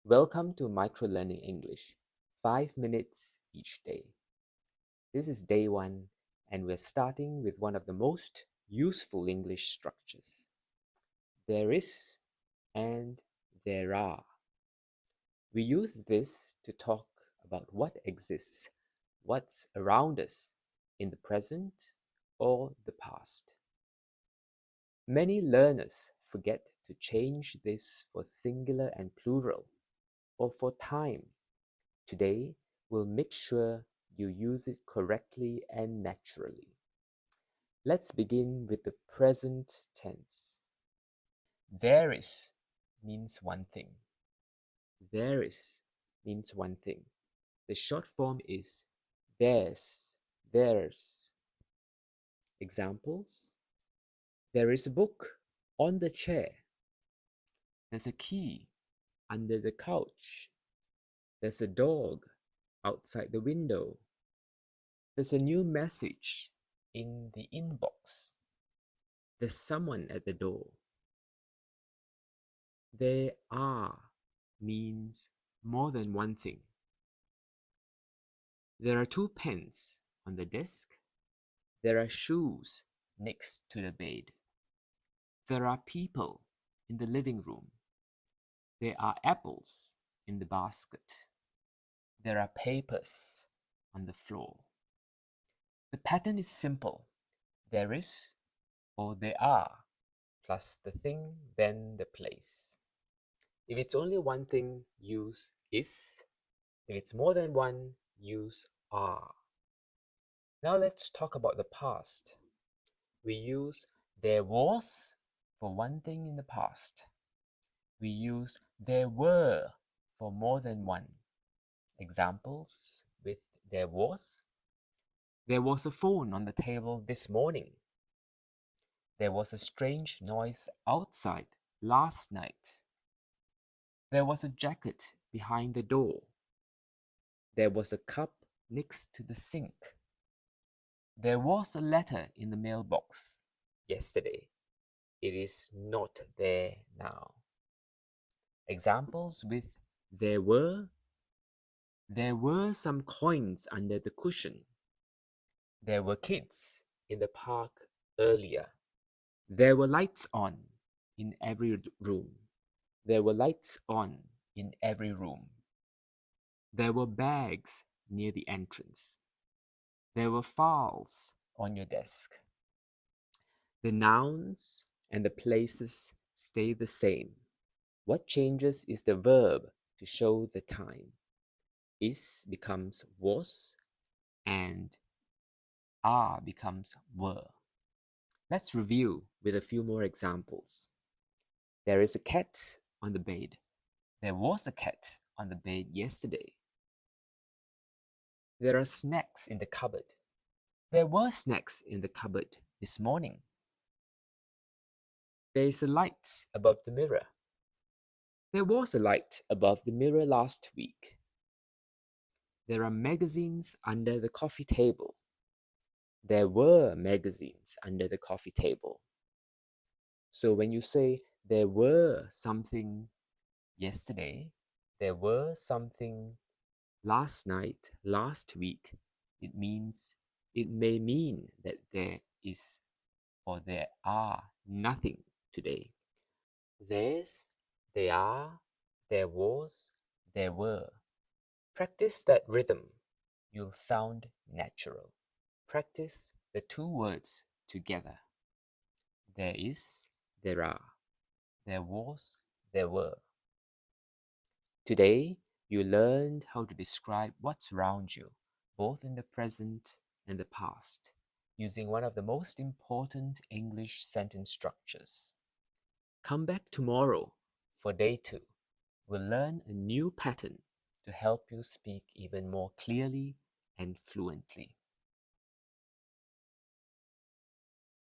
Welcome to Microlearning English, 5 minutes each day. This is day 1 and we're starting with one of the most useful English structures. There is and there are. We use this to talk about what exists, what's around us in the present or the past. Many learners forget to change this for singular and plural, or for time. Today, we'll make sure you use it correctly and naturally. Let's begin with the present tense. There is means one thing. There is means one thing. The short form is there's, theirs. Examples: there is a book on the chair. There's a key under the couch. There's a dog outside the window. There's a new message in the inbox. There's someone at the door. There are means more than one thing. There are 2 pens on the desk. There are shoes next to the bed. There are people in the living room. There are apples in the basket. There are papers on the floor. The pattern is simple. There is or there are plus the thing, then the place. If it's only one thing, use is. If it's more than one, use are. Now let's talk about the past. We use there was for one thing in the past. We use there were for more than one. Examples with there was. There was a phone on the table this morning. There was a strange noise outside last night. There was a jacket behind the door. There was a cup next to the sink. There was a letter in the mailbox yesterday. It is not there now. Examples with there were. There were some coins under the cushion. There were kids in the park earlier. There were lights on in every room. There were lights on in every room. There were bags near the entrance. There were files on your desk. The nouns and the places stay the same. What changes is the verb to show the time. Is becomes was and are becomes were. Let's review with a few more examples. There is a cat on the bed. There was a cat on the bed yesterday. There are snacks in the cupboard. There were snacks in the cupboard this morning. There is a light above the mirror. There was a light above the mirror last week. There are magazines under the coffee table. There were magazines under the coffee table. So when you say there were something yesterday, there were something last night, last week, it may mean that there is or there are nothing today. There's, there are, there was, there were. Practice that rhythm. You'll sound natural. Practice the 2 words together. There is, there are. There was, there were. Today, you learned how to describe what's around you, both in the present and the past, using one of the most important English sentence structures. Come back tomorrow for day 2. We'll learn a new pattern to help you speak even more clearly and fluently.